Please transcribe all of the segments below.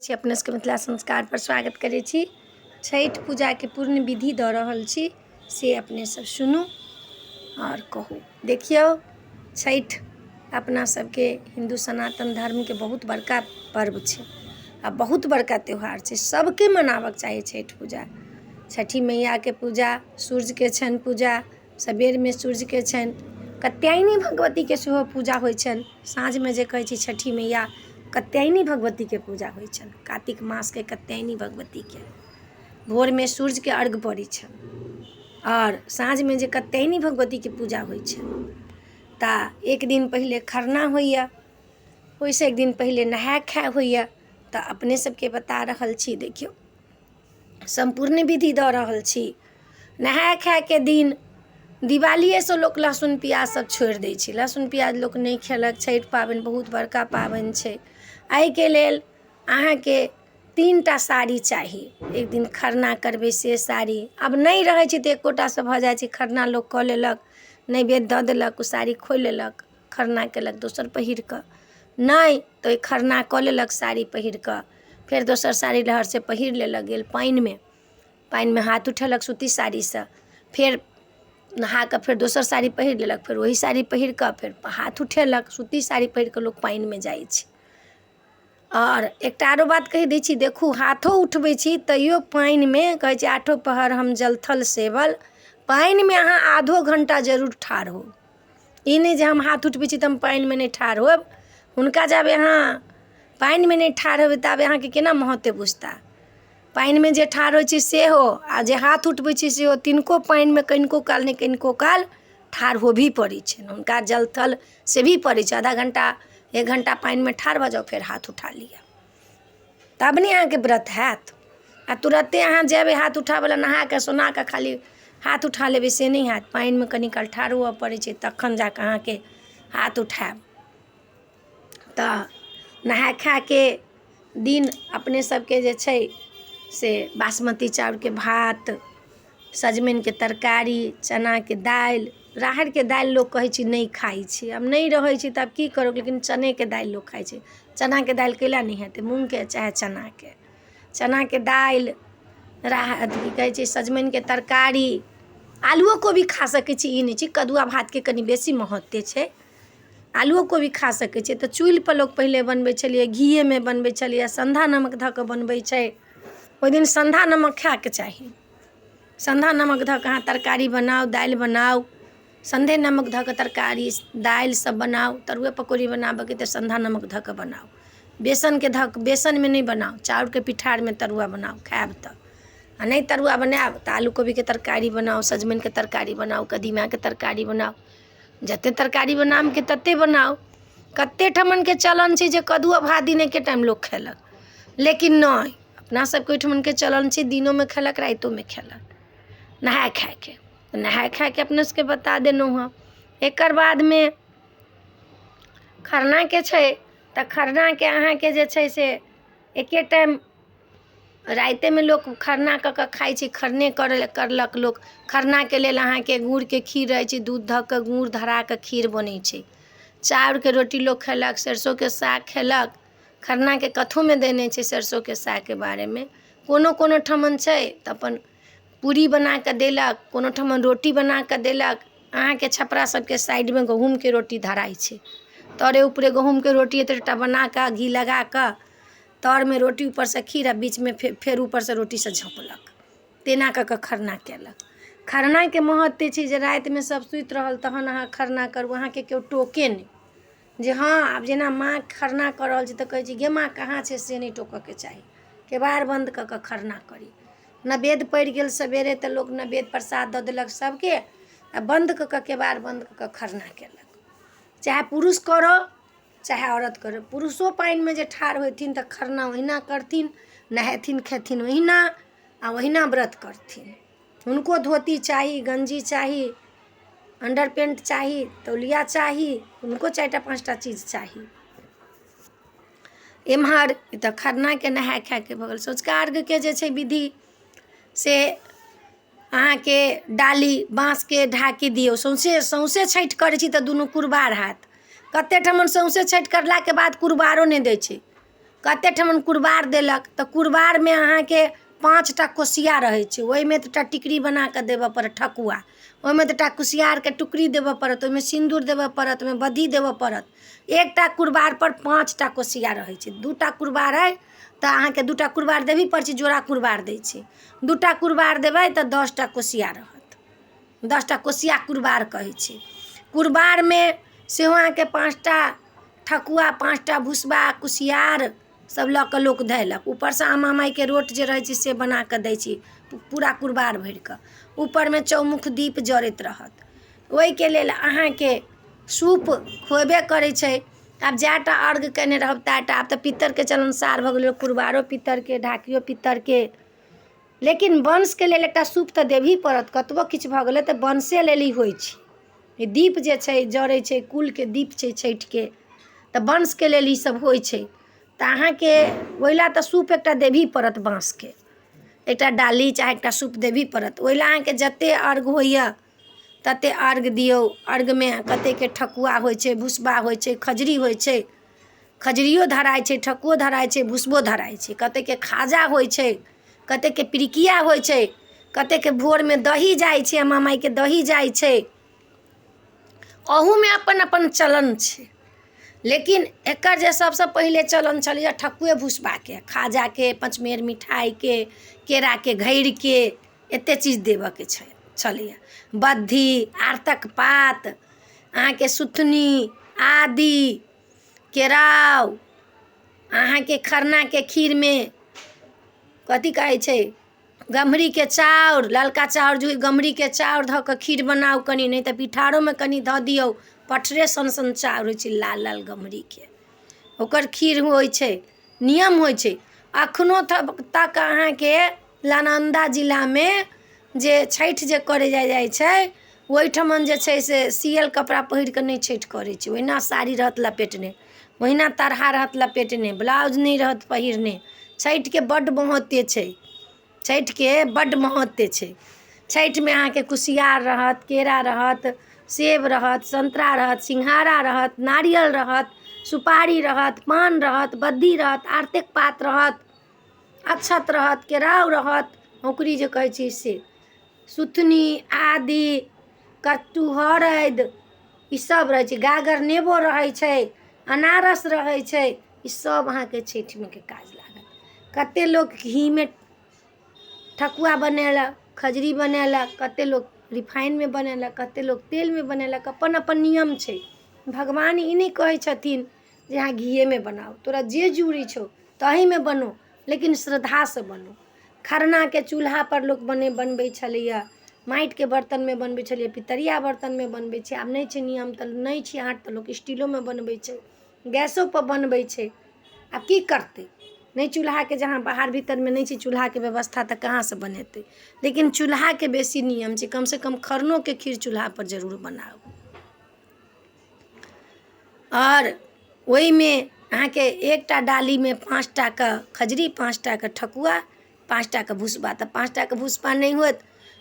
अपने सबके मिथिला संस्कार पर स्वागत करै छी। छठ पूजा के पूर्ण विधि दऽ रहल छी से अपने सब सुनू और कहू। देखियो छठ अपना सबके हिंदू सनातन धर्म के बहुत बड़का पर्व छै आ बहुत बड़का त्यौहार छै। सबके मनाबक चाही छठ पूजा। छठी मैया के पूजा, सूर्य के छनि पूजा, सबेर में सूर्य के छनि। कात्यायनी भगवती के सेहो पूजा होइ छनि। साँझ में जे कहै छी छठी मैया कात्यायनी भगवती के पूजा होइ छनि। कार्तिक मास के कात्यायनी भगवती के भोर में सूर्य के अर्घ पड़ै छनि और साँझ में जे कात्यायनी भगवती के पूजा होइ छनि ता एक दिन पहले खरना होइया, ओइसे एक दिन पहले नहाय खाय होइया। तो अपने सबके बता रहल छी। देखियो संपूर्ण विधि दऽ रहल छी। नहाय खाय के दिन दिवालिये से लोग लहसुन प्याज सब छोड़ दै छै। लहसुन प्याज लोग नहीं खेलक। छठ पाबनि बहुत बड़का पाबनि छै। एहि के लेल अहाँ के 3टा साड़ी चाही। एक दिन खरना करबै से साड़ी अब नहीं रहै छै तऽ एकोटा से भऽ जाइ छै। खरना लोग कऽ लेलक, नैवेद्य दऽ देलक, ओ साड़ी खोलि लेलक, खरना केलक दोसर पहिर कऽ। नहीं तो खरना कऽ लेलक साड़ी पहिर कऽ, फेर दोसर साड़ी लहर से पहिर लेलक, गेल पानि में हाथ उठेलक सूती साड़ी से, फेर नहा कऽ फेर दोसर साड़ी पहिर लेलक, फेर वही साड़ी पहिर कऽ फेर हाथ उठेलक। सूती साड़ी पहिर कऽ लोग पानि में जाइ छै। और एकटा आरो बात कहि दै छी, देखू हाथो उठबै छी तैयो पानि में कहै छै आठो पहर हम जलथल सेवल। पानि में अहाँ आधो घंटा जरूर ठाढ़ हो। ई नहीं जे हम हाथ उठबै छी तऽ हम पानि में नहीं ठाढ़ होब। हुनका जब अहाँ पानि में नहीं ठाढ़ हेबै ताबे अहाँ के केना महत्व बुझता। पानि में जे ठाढ़ होइ छै सेहो आ जे हाथ उठबै छै सेहो, तिनको पानि में कनिको काल नहीं कनिको काल ठाढ़ होबही पड़ै छै। हुनका जलथल से भी पड़ै छै। आधा घंटा 1 घंटा पानि में ठाढ़ भऽ जाओ, फिर हाथ उठा लिया, तब नहीं अहाँ के व्रत हैत। आ तुरंते अहाँ जेबै हाथ उठाबै ला, नहा के सोना के खाली हाथ उठा लेबै से नहीं हैत। पानि में कनी काल ठाढ़ हुअ पड़ै छै, तखन जाके अहाँ के हाथ उठाएब। तऽ नहाय खाय के दिन अपने सबके जे छै से बासमती चाउर के भात, सजमनि के तरकारी, चना के दालि। राहड़ के दालि लोग कहै छै नहीं खाइ छै। अब नहीं रहै छै तऽ आब की करू, लेकिन चने के दालि लोग खाइ छै। चना के दालि कैला नहीं हेतै, मूँग के चाहे चना के दालि, की कहै छै सजमनि के तरकारी। आलुओ कोबी खा सकै छी, ई नहीं छै। कदुआ भात के कनी बेसी महत्व छै। आलुओ कोबी खा सकै छै। तऽ चूल्हि पर लोग पहिले बनबै छलियै, घीये में बनबै छलियै, संधा नमक धऽ कऽ बनबै छै। ओहि दिन संधा नमक खाय के चाही। संधा नमक धऽ कऽ अहाँ तरकारी बनाउ, दालि बनाउ, संधे नमक धऽ कऽ तरकारी दालि सब बनाउ। तरुए पकौड़ी बनाबऽ के तऽ संधा नमक धऽ कऽ बनाउ। बेसन में नहीं बनाउ, चाउर के पिठार में तरुआ बनाउ, खायब तऽ। आ नहीं तरुआ बनायब तऽ आलू कोबी के तरकारी बनाउ, सजमनि के तरकारी बनाउ, कदीमा के तरकारी बनाउ। जते तरकारी बनाम के तते बनाउ। कते ठमन के चलन छै जे कदुआ भात दिने के टाइम लोग खेलक, लेकिन नहीं, अपना सबके ओहिठमन के चलन छै दिनों में खेलक राइतो में खेलक। नहाय खाय के, नहाय खाय के अपने सबके बता देलहुँ हँ। एकर बाद में खरना के छै तऽ खरना के अहाँ के जे छै से एके टाइम राइते में लोग खरना कऽ खाइ छै। खरने करलक लोग। खरना के लेल अहाँ के गुड़ के खीर रहै छै, दूध धऽ कऽ गुड़ धरा कऽ खीर बनै छै। चाउर के रोटी लोग खेलक, सरसों के साग खेलक। खरना के कथो में देने छै सरसों के साग के बारे में। कोनो ठमन छै तऽ अपन पूरी बना कऽ देलक, कोनो ठमन रोटी बना कऽ देलक। अहाँ के छपरा सबके साइड में गहूँम के रोटी धराइ छै। तरे ऊपरे गहूँम के रोटी एतेटा बना कऽ घी लगा कऽ, तर में रोटी ऊपर से खीर आ बीच में फेर ऊपर से रोटी से झोंपलक। तेना कऽ कऽ खरना केलक। खरना के महत्व छै जे राति में सब सुति रहल तहन अहाँ खरना करू। अहाँ के केओ टोके नहीं जे हाँ। आब जेना माँ खरना कऽ रहल छै तऽ कहै छै गे माँ कहाँ छै, से नहीं टोकऽ के चाही। केबाड़ बंद कऽ कऽ खरना करी। नवेद पड़ि गेल सबेरे तऽ लोग नवेद प्रसाद दऽ देलक सबके, आ बंद कऽ कऽ केबाड़ बंद कऽ कऽ खरना केलक। चाहे पुरुष करो चाहे औरत करो। पुरुषो पानि में जे ठाढ़ होथिन तऽ खरना ओहिना करथिन, नहेथिन खेथिन ओहिना, आ ओहिना व्रत करथिन। हुनको धोती चाही, गंजी चाही, अंडर पेंट चाही, तौलिया चाही, उनको 4टा 5टा चीज चाही। एम्हर तऽ खरना के नहाय खाय के भऽ गेल। सँझुका अर्घ के जे छै विधि से अहाँ के डाली बाँस के ढाकी दियौ। सौंसे छठि करै छी तऽ दुनू कुरबार हैत। कते ठमन सौंसे छठि करला के बाद कुरबारो नहीं दै छै। कते ठमन कुरबार देलक तऽ कुरबारमे अहाँके 5टा कोसिया रहै छै, ओहिमे तऽ टिकरी बना कऽ देबऽ पड़त ठकुआ, ओहिमे तऽ कुसियारके टुकड़ी देबऽ पड़त, ओहिमे सिन्दूर देबऽ पड़त, ओहिमे बद्धी देबऽ पड़त। एकटा कुरबार पर 5टा कोसिया रहै छै। 2टा कुरबार है तऽ अहाँके 2टा कुरबार देबही पड़ै छै, जोड़ा कुरबार दै छै। 2टा कुरबार देबै तऽ 10टा कोसिया रहत, 10टा कोसिया कुरबार कहै छै। कुरबारमे सेहो अहाँके 5टा ठकुआ, 5टा भुसबा, कुसियार सब लऽ कऽ लोक धैलक। ऊपरसँ आमा माइके रोट जे रहै छै से बना कऽ दै छी पूरा कुरबार भरिकऽ। ऊपरमे चौमुख दीप जरैत रहत। ओहिके लेल अहाँके सूप खोबे करै छै। आब जएटा अर्घ केने रहब तएटा, आब तऽ पित्तरके चलनसार भऽ गेलै, कुरबारो पित्तरके, ढाकियो पित्तरके, लेकिन वंशके लेल एकटा सूप तऽ देबही पड़त। कतबो किछु भऽ गेलै तऽ वंशे लेल ई होइ छै। ई दीप जे छै जरै छै, कुलके दीप छै छठिके, तऽ वंशके लेल ईसब होइ छै। तऽ अहाँके ओहि लए तऽ सूप एकटा देबही पड़त, बाँसके एकटा डाली चाहे एकटा सूप देबही पड़त। ओहि लए अहाँके जतेक अर्घ होइए ततेक अर्घ दियौ। अर्घमे कतेकके ठकुआ होइ छै, भुसबा होइ छै, खजरी होइ छै, खजरियो धराइ छै, ठकुओ धराइ छै, भुसबो धराइ छै। कतेकके खाजा होइ छै, कतेकके पिरिकिया होइ छै, कतेकके भोरमे दही जाइ छै, अम्मा माइके दही जाइ छै। अहूमे अपन अपन चलन छै, लेकिन एकर जे सबसँ पहिले चलन छलैए ठकुए भुसबाके, खाजाके, पचमेर मिठाइके, केराके घैरके, एतेक चीज देबऽके छलैए। बद्धी, आरतक पात, अहाँके सुथनी आदि, केराउ, अहाँके खरनाके खीरमे कथी कहै छै, गम्हरीके चाउर, ललका चाउर जो गम्हरीके चाउर धऽ कऽ खीर बनाउ कनि, नहि तऽ पिठारोमे कनि धऽ दियौ। पठरे सन सन चाउर होइ छै, लाल लाल गम्हरीके, ओकर खीर होइ छै, नियम होइ छै। एखनो तक अहाँके नालन्दा जिलामे जे छठि जे करे जाइ छै, ओहिठमन जे छै से सियल कपड़ा पहिर कऽ नहि छठि करै छै। ओहिना साड़ी रहत लपेटने, ओहिना तरहा रहत लपेटने, ब्लाउज नहि रहत पहिरने। छठिके बड्ड महत्व छै, छठिके बड्ड महत्व छै। छठिमे अहाँके कुसियार रहत, केरा रहत, सेब रहत, संतरा रहत, सिंघारा रहत, नारियल रहत, सुपारी रहत, पान रहत, बद्धी रहत, आरतेक पात रहत, अक्षत रहत, केराउ रहत, औंकरी जे कहै छी से, सुथनी आदि, कट्टू हरदि, ईसब रहै छै। गागर नेबो रहै छै, अनारस रहै छै, ईसब अहाँके छठिमे के काज लागत। कतेक लोक घीमे ठकुआ बनेलक, खजरी बनेलक, कतेक लोक रिफाइनमे बनेलक, कतेक लोक तेलमे बनेलक, अपन अपन नियम छै। भगवान ई नहि कहै छथिन जे अहाँ घीएमे बनाउ, तोरा जे जुड़ी छौ तहीमे बनो, लेकिन श्रद्धासँ बनो। खरनाके चूल्हापर लोक बनबै छलैए, माटिके बर्तनमे बनबै छलिए, पितरिया बर्तनमे बनबै छै। आब नहि छै नियम तऽ नहि छै हाट तऽ लोक स्टीलोमे बनबै छै, गैसोपर बनबै छै। आब की करतै, नहीं चूल्हाके जहाँ बाहर भीतरमे नहीं छै चूल्हाके व्यवस्था तऽ कहाँसँ बनेतै। लेकिन चूल्हाके बेसी नियम छै, कमसँ कम खरनोके खीर चूल्हापर जरूर बनाउ। और ओहिमे अहाँके एकटा डालीमे 5टाके खजरी, 5टाके ठकुआ, 5टाके भुसबा। तऽ 5टाके भुसबा नहीं होत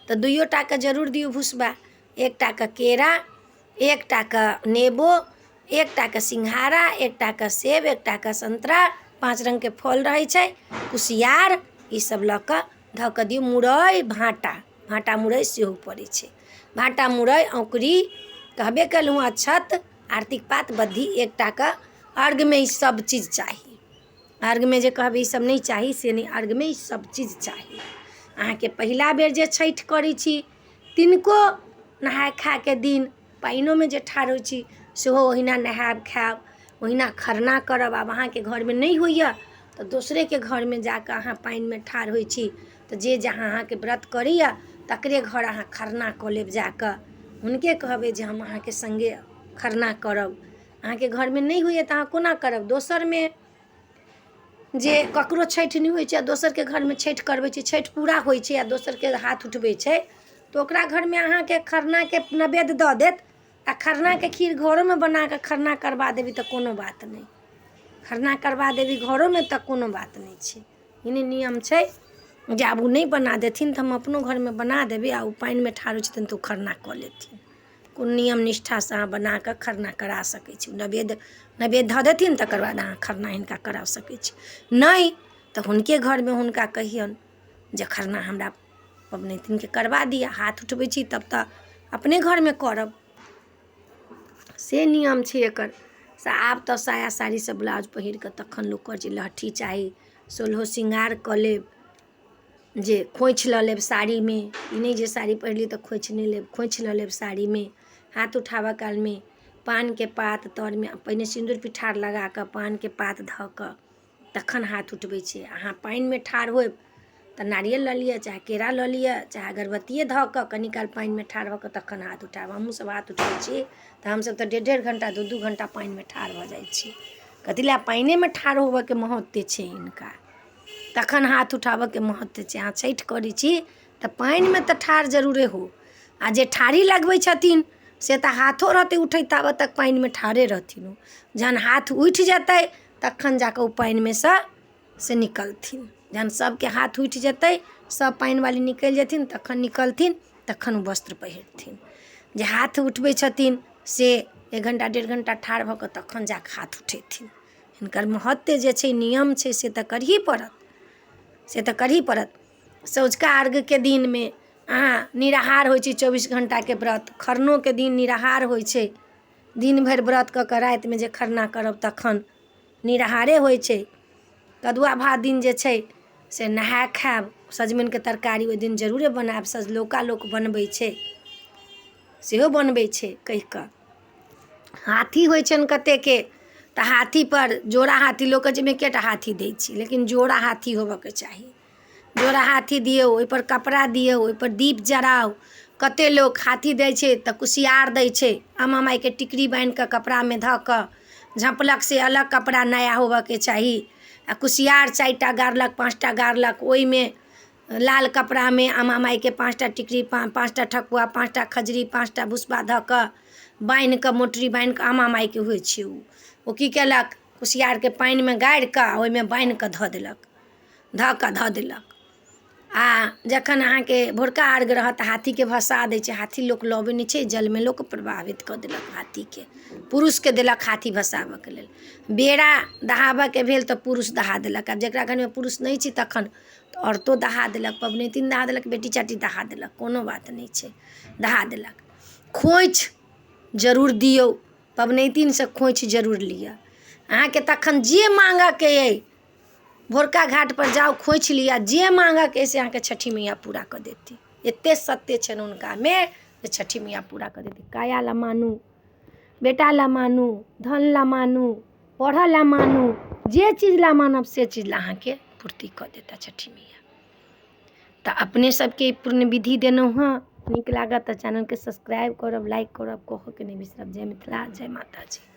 तऽ 2टाके जरूर दियौ भुसबा। 1टाके केरा, 1टाके नेबो, 1टाके सिंघारा, 1टाके सेब, 1टाके संतरा, 5 रंगके फल रहै छै, कुसियार, ईसब लऽ कऽ धऽ कऽ दियौ। मुरइ, भाँटा मुरइ सेहो पड़ै छै। भाँटा मुरइ, औंकरी, कहबे केलहुँ अक्षत, आरतीक पात, बद्धी, 1टाके अर्घमे ई सब चीज चाही। अर्घमे जे कहबै ईसब नहीं चाही से नहीं, अर्घमे ई सब चीज चाही। अहाँके पहिला बेर जे छठि करै छी तिनको नहाय खायके दिन पानिओमे जे ठाढ़ होइ छी सेहो ओहिना नहायब खायब, ओहिना खरना करब। आब अहाँके घरमे नहीं होइए तऽ दोसरेके घरमे जाकऽ अहाँ पानिमे ठाढ़ होइ छी, तऽ जे जहाँ अहाँके व्रत करैए तकरे घर अहाँ खरना कऽ लेब जाकऽ, हुनके कहबै जे हम अहाँके सङ्गे खरना करब। अहाँके घरमे नहीं होइए तऽ अहाँ कोना करब। दोसरमे जे ककरो छठि नहीं होइ छै आ दोसरके घरमे छठि करबै छै, छठि पूरा होइ छै आ दोसरके हाथ उठबै छै, तऽ ओकरा घरमे अहाँके खरनाके नैवेद्य दऽ देत आ खरनाके खीर घरोमे बनाकऽ खरना करबा देबै तऽ कोनो बात नहीं। खरना करबा देबै घरोमे तऽ कोनो बात नहीं छै। ई नहीं नियम छै जे आब उ नहीं बना देथिन तऽ हम अपनो घरमे बना देबै आ उ पानिमे ठाढ़ होइ छथिन तऽ उ खरना कऽ लेथिन। कोन नियम निष्ठासँ अहाँ बना कऽ खरना करा सकै छी। नैवेद्य धऽ देथिन तकर बाद अहाँ खरना हिनका करा सकै छी। नहि तऽ हुनके घरमे हुनका कहियनि जे खरना हमरा पबनैतिनके करबा दिअ। हाथ उठबै छी तब तऽ अपने घरमे करब, से नियम छै एकर। आब तऽ साया साड़ीसँ ब्लाउज पहिर कऽ तखन लोक कहै छै लहठी चाही, सोलहो श्रृंगार कऽ लेब, जे खोइछ लऽ लेब साड़ीमे। ई नहि जे साड़ी पहिरली तऽ खोइछ नहि लेब, खोइछ लऽ लेब साड़ीमे। हाथ उठाबऽ कालमे पानके पात तरमे पहिने सिन्दूर पिठार लगा कऽ पानके पात धऽ कऽ तखन हाथ उठबै छै। अहाँ पानिमे ठाढ़ होयब तऽ नारियल लऽ लिअ, चाहे केरा लऽ लिअ, चाहे अगरबत्तिए धऽ कऽ कनी काल पानिमे ठाढ़ भऽ कऽ तखन हाथ उठायब। हमहूँसभ हाथ उठबै छी तऽ हमसभ तऽ 1.5 घण्टा 2 घण्टा पानिमे ठाढ़ भऽ जाइ छी। कथी लए? पानिएमे ठाढ़ होबऽके महत्व छै हिनका, तखन हाथ उठाबऽके महत्व छै। अहाँ छठि करै छी तऽ पानिमे तऽ ठाढ़ जरूरे हो। आ जे ठाढ़ी लगबै छथिन से तऽ हाथो रहतै उठैत ताबत तक पानिमे ठाढ़े रहथिन। जहन हाथ उठि जेतै तखन जाकऽ ओ पानिमे से निकलथिन। जहन सबके हाथ उठि जेतै, सब पानि वाली निकलि जेथिन तखन निकलथिन, तखन ओ वस्त्र पहिरथिन। जे हाथ उठबै छथिन से 1 घण्टा 1.5 घण्टा ठाढ़ भऽ कऽ तखन जाकऽ हाथ उठेथिन। हिनकर महत्व जे छै, नियम छै, से तऽ करही पड़त, से तऽ करही पड़त। सँझुका अर्घ्यके दिनमे अहाँ निराहार होइ छी 24 घण्टाके व्रत। खरनोके दिन निराहार होइ छै। दिन भरि व्रत कऽ कऽ रातिमे जे खरना करब तखन निराहारे होइ छै। कदुआ भात दिन जे छै से नहाय खायब। सजमनिके तरकारी ओहि दिन जरूरे बनायब। सजलौका लोक बनबै छै, सेहो बनबै छै कहि कऽ। हाथी होइ छनि कतेके तऽ हाथीपर जोड़ा हाथी लोक कहै छै एकेटा हाथी दै छी, लेकिन जोड़ा हाथी होबऽके चाही। जोड़ा हाथी दियौ, ओहिपर कपड़ा दियौ, ओहिपर दीप जराउ। कतेक लोक हाथी दै छै तऽ कुसियार दै छै, अमा मायके टिकरी बान्हि कऽ कपड़ामे धऽ कऽ झँपलक, से अलग कपड़ा नया होबऽके चाही। आ कुसियार 4टा गाड़लक 5टा गाड़लक, ओहिमे लाल कपड़ामे अमा मायके 5टा टिकरी 5टा ठकुआ 5टा खजरी 5टा भुसबा धऽ कऽ बान्हि कऽ मोटरी बान्हि कऽ अमा मायके होइ छै। ओ की केलक? कुसियारके पानिमे गाड़ि कऽ ओहिमे बान्हि कऽ धऽ देलक। आ जखन अहाँके भोरका अर्घ्य रहत हाथीके भसा दै छै। हाथी लोक लबै नहि छै, जलमे लोक प्रवाहित कऽ देलक हाथीके। पुरुषके देलक हाथी भसाबऽके लेल। बेरा दहाबऽके भेल तऽ पुरुष दहा देलक। आब जकरा घरमे पुरुष नहि छै तखन तऽ औरतो दहा देलक, पबनैतिन दहा देलक, बेटी चाटी दहा देलक, कोनो बात नहि छै, दहा देलक। खोइछ जरूर दियौ, पबनैतिनसँ खोइछ जरूर लिअ। अहाँके तखन जे माँगऽके अइ भोरका घाटपर जाउ, खोइछ लिअ, जे माँगऽके अइ से अहाँके छठी मैया पूरा कऽ देती। एतेक सत्य छनि हुनकामे जे छठी मैया पूरा कऽ देती। काया ला मानू, बेटा ला मानू, धन ला मानू, पढ़ऽ ला मानू, जे चीज ला मानब से चीज ला अहाँके पूर्ति कऽ देता छठी मैया। तऽ अपने सबके पूर्ण विधि देलहुँ हँ। नीक लागत तऽ चैनलके सब्सक्राइब करब, लाइक करब, कहऽके नहि बिसरब। जय मिथिला, जय माता जी।